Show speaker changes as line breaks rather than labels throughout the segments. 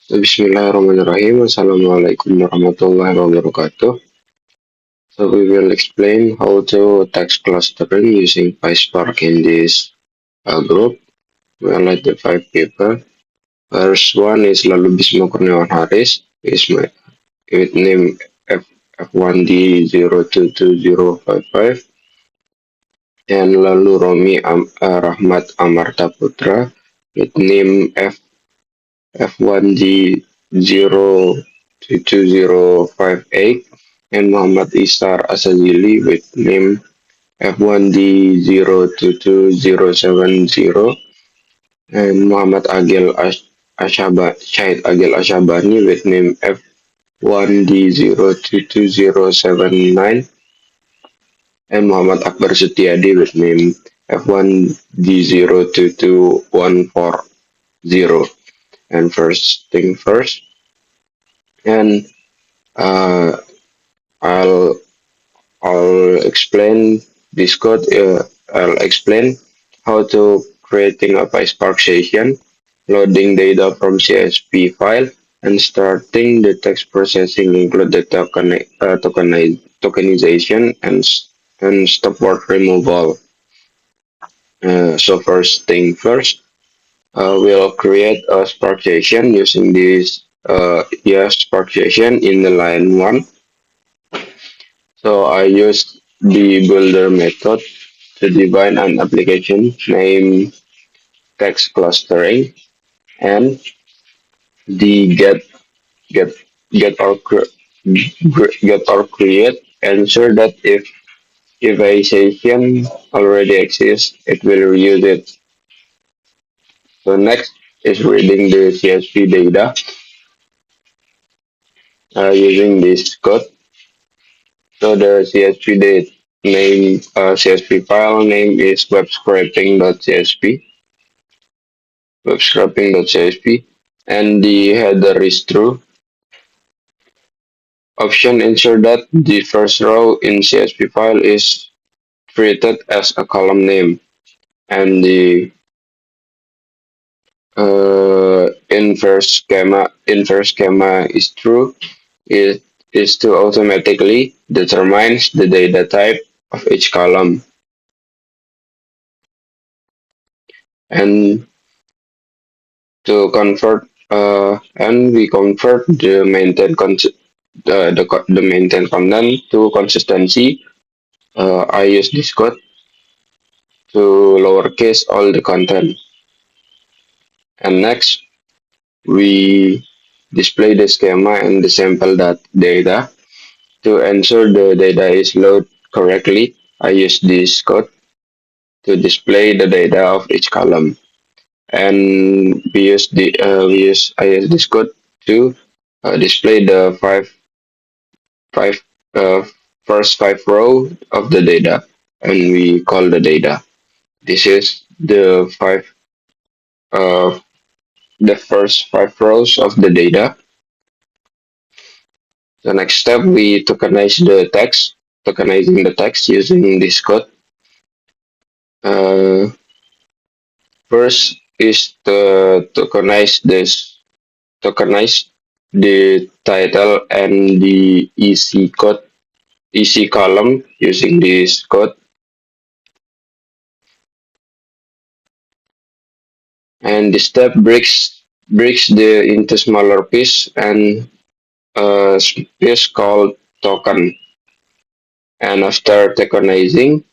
Bismillahirrahmanirrahim. Assalamualaikum warahmatullahi wabarakatuh. So we will explain how to text clustering using PySpark in this group. We highlight the five people. First one is Lalu Bisma Kurniawan Haris, is my with name F F1D022055, and lalu Romi Rahmat Amarta Putra with name F1D022058, and Muhammad Isar Asazili with name F1D022070, and Muhammad Agil Syahid Agil Ashabani with name F1D022079, and Muhammad Akbar Setiadi with name F1D022140. And first thing first, and uh, I'll I'll explain this code. I'll explain how to creating a PySpark session, loading data from CSV file, and starting the text processing, include the tokenization and stop word removal. So first thing first, we'll create a Spark session using this Spark session in the line 1. So I used the builder method to define an application named text clustering, and the get get or create ensure that if a session already exists, it will reuse it. So next is reading the CSV data using this code. So the CSV file name is webscraping.csv, and the header is true. Option ensure that the first row in CSV file is treated as a column name, and the inverse schema is true. It is to automatically determines the data type of each column, and to convert and we convert the maintain content to consistency. I use this code to lowercase all the content. And next, we display the schema and the sample data. To ensure the data is loaded correctly, I use this code to display the data of each column. And I use this code to display the five uh, first five row of the data, and we call the data. This is uh, the first five rows of the data. The next step, we tokenizing the text using this code. Uh, First is to tokenize the title and the EC column using this code. And the step breaks the into smaller piece and piece called token. And after tokenizing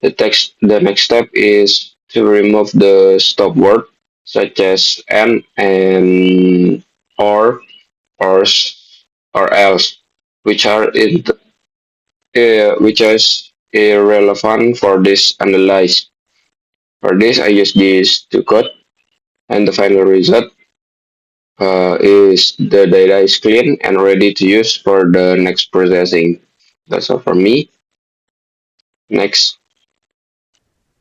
the next step is to remove the stop word such as and or or or else, which are which is irrelevant for this analyze. For this, I use these two code, and the final result is the data is clean and ready to use for the next processing. That's all from me. Next.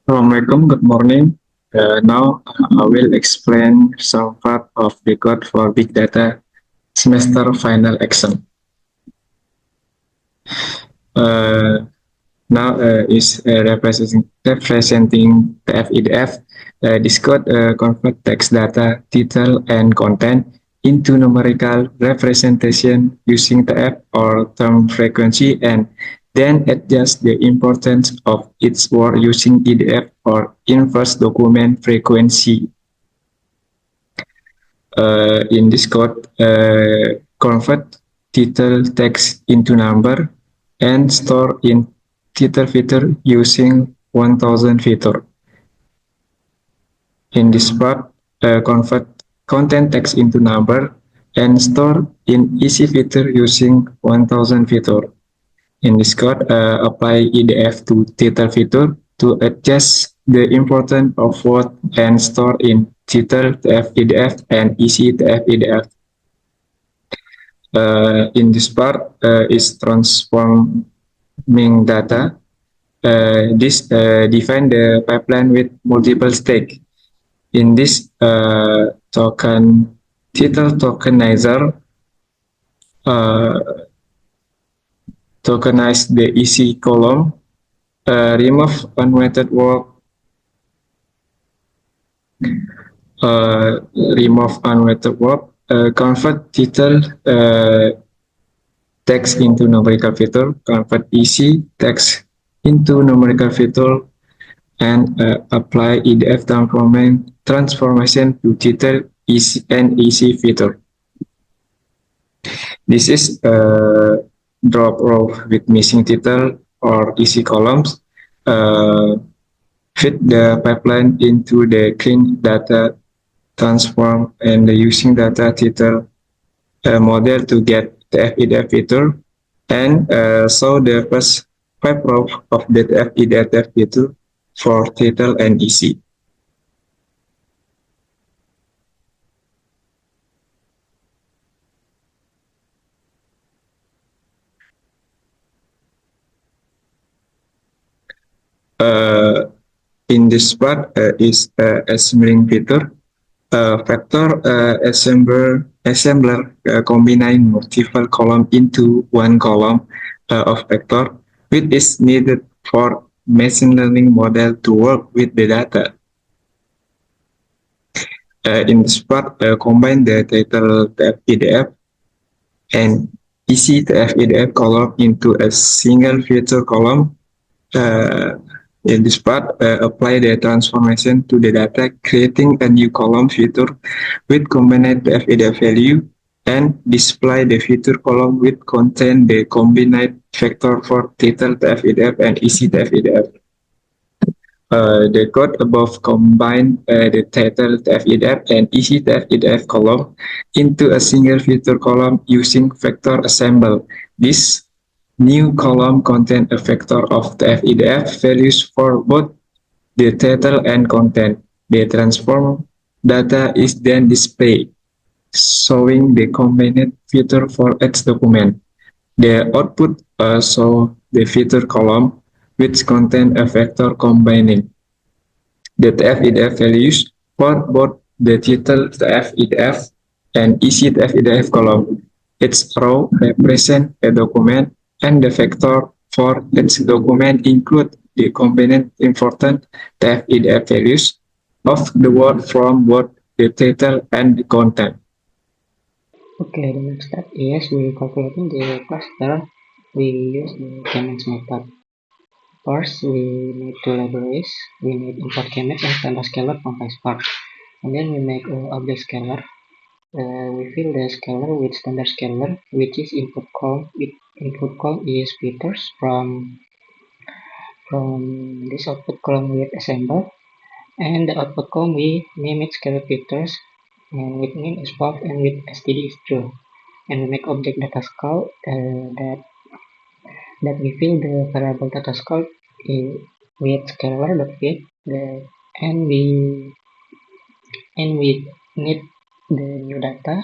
Assalamualaikum, good morning. Now I will explain some part of the code for Big Data semester final exam. Now is representing TF-IDF. This code convert text data, title, and content into numerical representation using TF or term frequency, and then adjust the importance of each word using EDF or inverse document frequency. In this code, convert title text into number and store in title feature using 1000 feature. In this part, convert content text into number and store in easy feature using 1000 feature. In this code, apply EDF to title feature to adjust the importance of word and store in title TF EDF and easy TF EDF. In this part is transforming data. This define the pipeline with multiple stakes. In this token title tokenizer tokenize the easy column, remove unweighted word, convert title text into numerical feature, convert easy text into numerical feature, and apply EDF transformation to title easy and easy feature. This is a drop row with missing title or easy columns. Fit the pipeline into the clean data transform and using data title model to get the FEDF feature, and show the first 5 rows of the FEDF feature for title and easy. In this part is assembling feature. Vector assembler combining multiple columns into one column of vector, which is needed for machine learning model to work with the data. In this part, combine the title TF-EDF and easy TF-EDF column into a single feature column. In this part, apply the transformation to the data, creating a new column feature with combined TF-EDF value, and display the feature column which contain the combined vector for title TF-EDF and easy TF-EDF. The code above combine the title TF-EDF and easy TF-EDF column into a single feature column using vector assemble. This new column contains a vector of TF-EDF values for both the title and content. The transform data is then displayed, showing the combined feature for each document. The output shows the feature column, which contains a vector combining the TF-EDF values for both the title TF-EDF and easy TF-EDF column. Each row represents a document, and the vector for each document include the combined important TF-EDF values of the word from both the title and the content.
Okay, the next step is we calculating the cluster. We use the k-means method. First, we need two libraries. We need import k-means and standard scalar from PySpark. And then we make object scalar. We fill the scalar with standard scalar, which is input column. Input column is features from this output column with assemble, and the output column we name it scalar features, and with name is pop and with std is true. And we make object data scale that we fill the variable data scale with scalar.fit, and we need the new data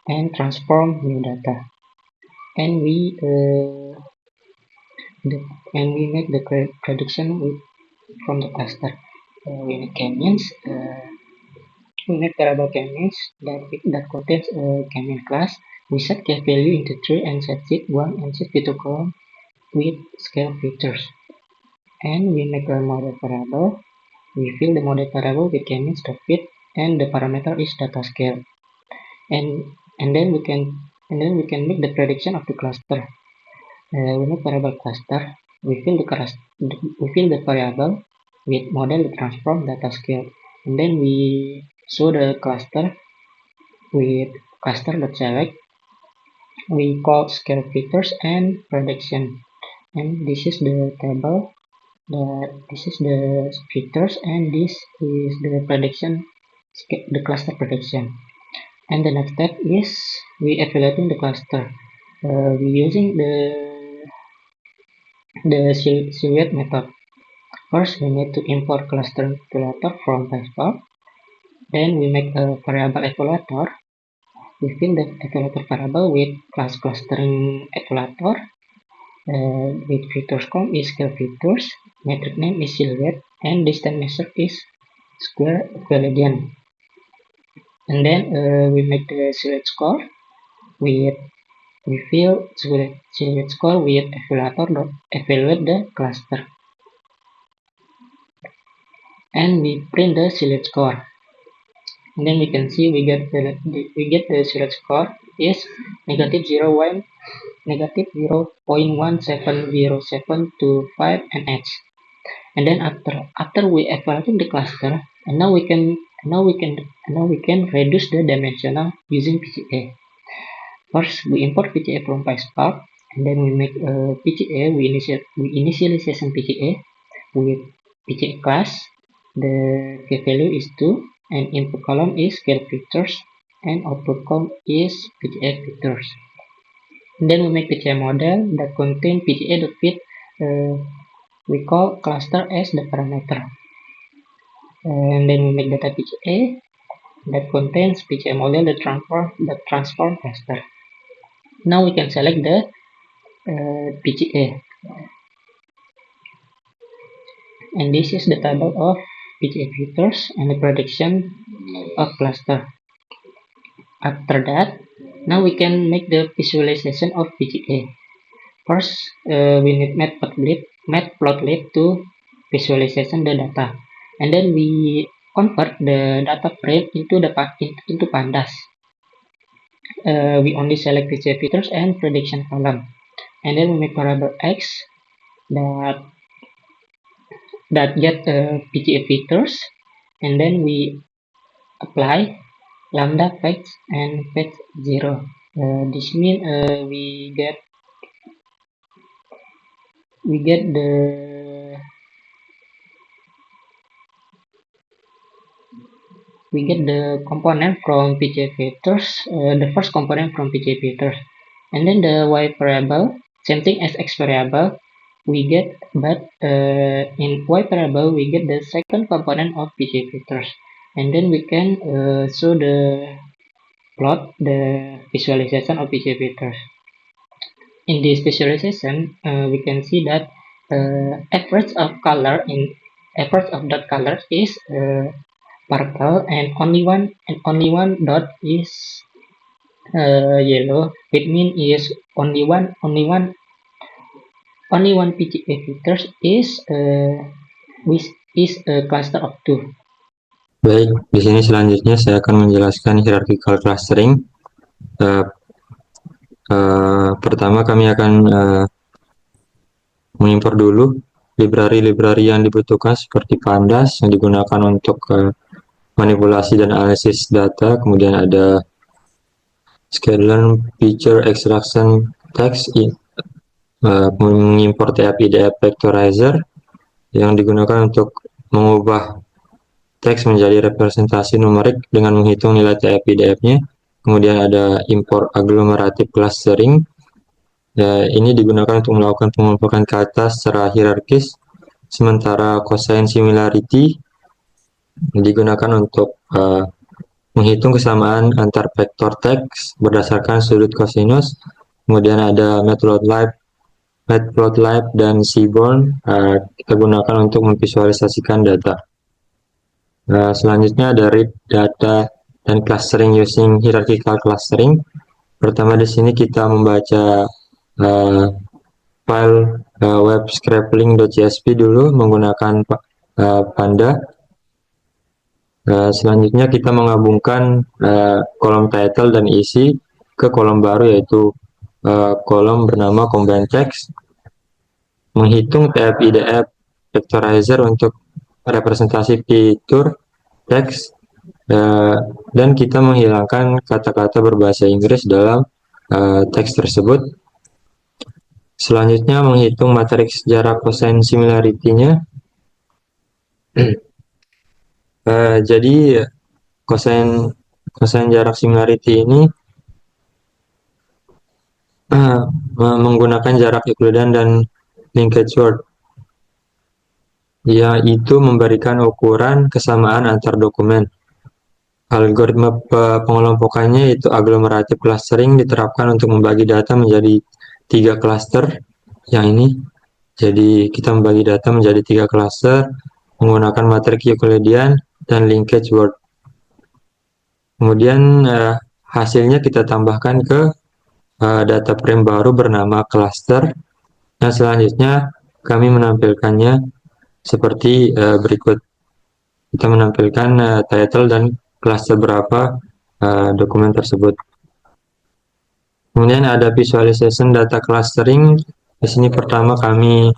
and transform new data, and we make the prediction from the cluster. We make k-means. We make variable k-means that contains a k-mean class. We set k value into true and set seed 1 and set feature column with scale features. And we make a model variable. We fill the model variable with k-means.fit, and the parameter is data scale. and then we can make the prediction of the cluster. We make variable cluster. We fill the variable with model transform data scale, and then we show the cluster with cluster.select. We call scale features and prediction, and this is the table. This is the features, and this is the prediction, the cluster prediction. And the next step is we evaluating the cluster. We using the silhouette method. First, we need to import cluster evaluator from PySpark. Then we make a variable evaluator. We fill the evaluator variable with class clustering evaluator. With features com is scale features, metric name is silhouette, and distance measure is square equilibrium. And then we make the silhouette score with we fill silhouette score with evaluator evaluate the cluster, and we print the silhouette score. And then we can see we get the silhouette score is negative 0.170725 NH. And then after we evaluating the cluster, and now we can reduce the dimensional using PCA. First, we import PCA from PySpark, and then we make a PCA. We initialization PCA with PCA class. The key value is 2, and input column is scale features, and output column is PCA features. And then we make PCA model that contain PCA.fit. We call cluster as the parameter. And then we make data PCA that contains PCA model that transform cluster. Now we can select the PCA, and this is the table of PCA features and the prediction of cluster. After that, now we can make the visualization of PCA. First, we need matplotlib to visualization the data, and then we convert the data frame into pandas. We only select PCA features and prediction column, and then we make variable x that get PCA features, and then we apply lambda fetch and fetch 0. This means we get the component from PCA features, the first component from PCA features, and then the y variable, same thing as x variable, we get, but in y variable we get the second component of PCA features, and then we can show the visualization of PCA features. In this visualization, we can see that average of dot color is purple, and only one dot is yellow. It means is only one PCA features is a cluster of 2.
Baik, di sini selanjutnya saya akan menjelaskan hierarchical clustering. Pertama kami akan mengimpor dulu library yang dibutuhkan seperti pandas yang digunakan untuk manipulasi dan analisis data. Kemudian ada sklearn, feature extraction text, mengimpor TF-IDF vectorizer yang digunakan untuk mengubah teks menjadi representasi numerik dengan menghitung nilai TF-IDF-nya. Kemudian ada import agglomerative clustering. Ini digunakan untuk melakukan pengelompokan kata secara hierarkis, sementara cosine similarity digunakan untuk menghitung kesamaan antar vektor teks berdasarkan sudut kosinus. Kemudian ada matplotlib dan seaborn kita gunakan untuk memvisualisasikan data. Selanjutnya ada read data dan clustering using hierarchical clustering. Pertama di sini kita membaca file web scrapling.csv dulu menggunakan Panda. Selanjutnya kita menggabungkan kolom title dan isi ke kolom baru, yaitu kolom bernama combine text, menghitung TF-IDF vectorizer untuk representasi fitur teks, dan kita menghilangkan kata-kata berbahasa Inggris dalam teks tersebut. Selanjutnya menghitung matriks jarak cosine similarity-nya. Jadi cosine jarak similarity ini menggunakan jarak Euclidean dan linkage word, yaitu memberikan ukuran kesamaan antar dokumen. Algoritma pengelompokannya yaitu agglomerative clustering diterapkan untuk membagi data menjadi 3 cluster yang ini. Jadi kita membagi data menjadi 3 cluster menggunakan matriks Euclidean dan linkage word. Kemudian hasilnya kita tambahkan ke data frame baru bernama cluster. Nah, selanjutnya kami menampilkannya seperti berikut. Kita menampilkan title dan cluster berapa dokumen tersebut. Kemudian ada visualization data clustering. Di sini pertama kami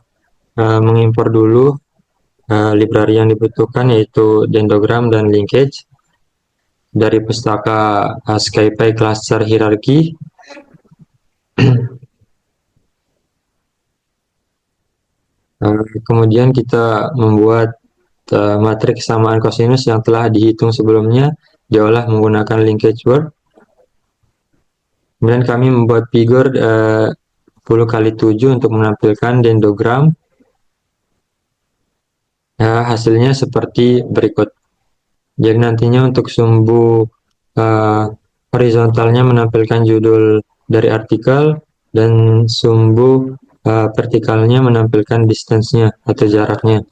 mengimpor dulu library yang dibutuhkan, yaitu dendrogram dan linkage dari pustaka SciPy Cluster Hierarchy. Kemudian kita membuat matriks kesamaan kosinus yang telah dihitung sebelumnya, diolah menggunakan linkage word. Kemudian kami membuat figur 10x7 untuk menampilkan dendrogram. Hasilnya seperti berikut. Jadi nantinya untuk sumbu horizontalnya menampilkan judul dari artikel, dan sumbu vertikalnya menampilkan distance-nya atau jaraknya.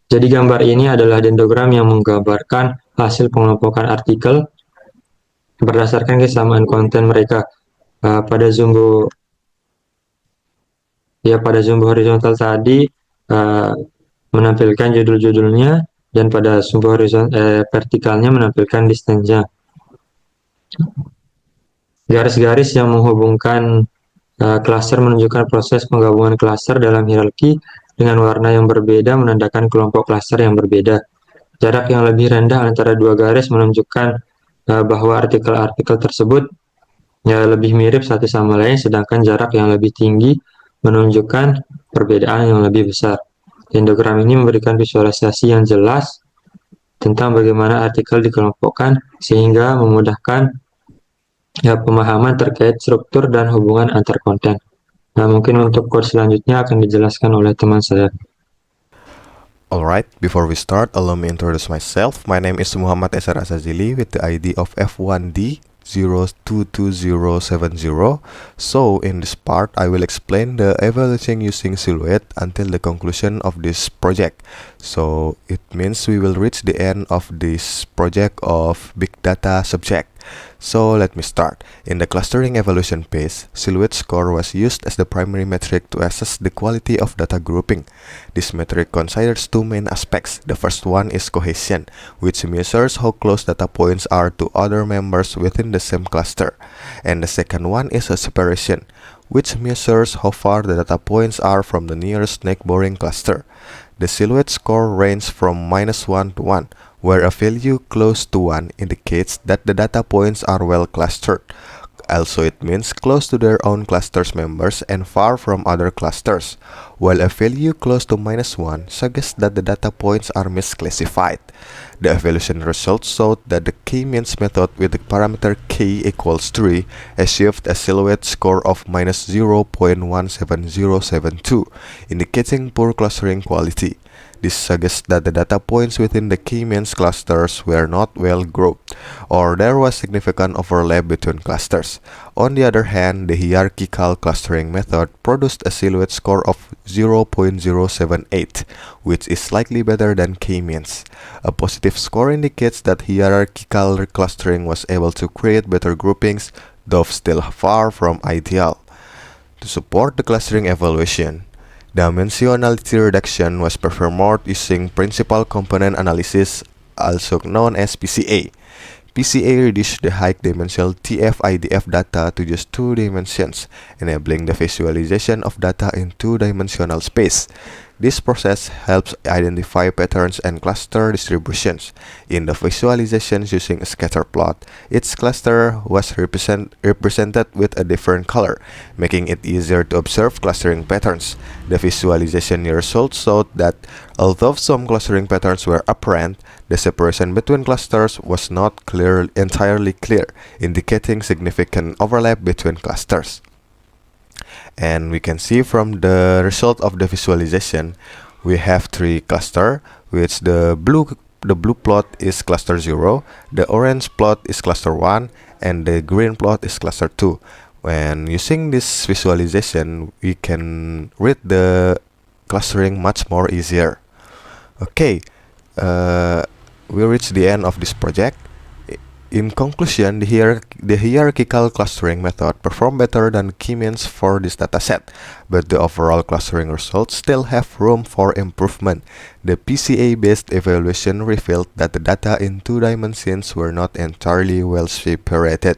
Jadi gambar ini adalah dendrogram yang menggambarkan hasil pengelompokan artikel berdasarkan kesamaan konten mereka. Pada sumbu horizontal tadi menampilkan judul-judulnya, dan pada sumbu vertikalnya menampilkan distance-nya. Garis-garis yang menghubungkan cluster menunjukkan proses penggabungan cluster dalam hierarki, dengan warna yang berbeda menandakan kelompok cluster yang berbeda. Jarak yang lebih rendah antara dua garis menunjukkan bahwa artikel-artikel tersebut lebih mirip satu sama lain, sedangkan jarak yang lebih tinggi menunjukkan perbedaan yang lebih besar. Dendrogram ini memberikan visualisasi yang jelas tentang bagaimana artikel dikelompokkan, sehingga memudahkan pemahaman terkait struktur dan hubungan antar konten. Nah, mungkin untuk course selanjutnya akan dijelaskan oleh teman saya.
Alright, before we start, allow me introduce myself. My name is Muhammad Esar Azazili with the ID of F1D 022070. So in this part I will explain the evaluating using Silhouette until the conclusion of this project. So it means we will reach the end of this project of big data subject. So let me start. In the clustering evaluation phase, Silhouette score was used as the primary metric to assess the quality of data grouping. This metric considers two main aspects. The first one is cohesion, which measures how close data points are to other members within the same cluster. And the second one is a separation, which measures how far the data points are from the nearest neighboring cluster. The Silhouette score ranges from -1 to 1, where a value close to 1 indicates that the data points are well clustered. Also, it means close to their own cluster's members and far from other clusters, while a value close to -1 suggests that the data points are misclassified. The evaluation results showed that the K-means method with the parameter K equals 3 achieved a Silhouette score of -0.17072, indicating poor clustering quality. This suggests that the data points within the K-means clusters were not well grouped, or there was significant overlap between clusters. On the other hand, the hierarchical clustering method produced a Silhouette score of 0.078, which is slightly better than K-means. A positive score indicates that hierarchical clustering was able to create better groupings, though still far from ideal. To support the clustering evaluation, Dimensionality reduction was performed using principal component analysis, also known as PCA. PCA reduced the high-dimensional TF-IDF data to just 2 dimensions, enabling the visualization of data in 2-dimensional space. This process helps identify patterns and cluster distributions. In the visualizations using a scatter plot, each cluster was represented with a different color, making it easier to observe clustering patterns. The visualization results showed that although some clustering patterns were apparent, the separation between clusters was not entirely clear, indicating significant overlap between clusters. And we can see from the result of the visualization, we have 3 clusters, which the blue plot is cluster 0, the orange plot is cluster 1, and the green plot is cluster 2. When using this visualization, we can read the clustering much more easier. Okay, we reached the end of this project. In conclusion, the hierarchical clustering method performed better than k-means for this dataset, but the overall clustering results still have room for improvement. The PCA-based evaluation revealed that the data in 2 dimensions were not entirely well separated,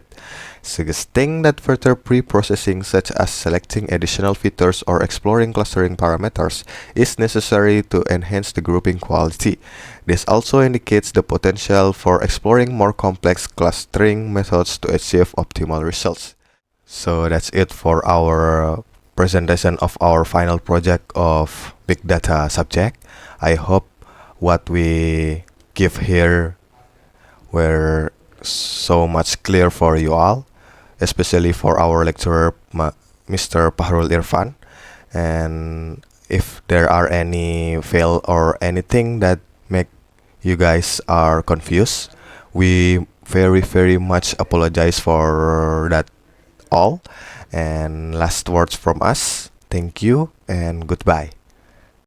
suggesting that further pre-processing, such as selecting additional features or exploring clustering parameters, is necessary to enhance the grouping quality. This also indicates the potential for exploring more complex clustering methods to achieve optimal results. So that's it for our presentation of our final project of Big Data subject. I hope what we give here were so much clear for you all, especially for our lecturer, Mr. Pahrul Irfan. And if there are any fail or anything that make you guys are confused, we very much apologize for that all. And last words from us, thank you and goodbye.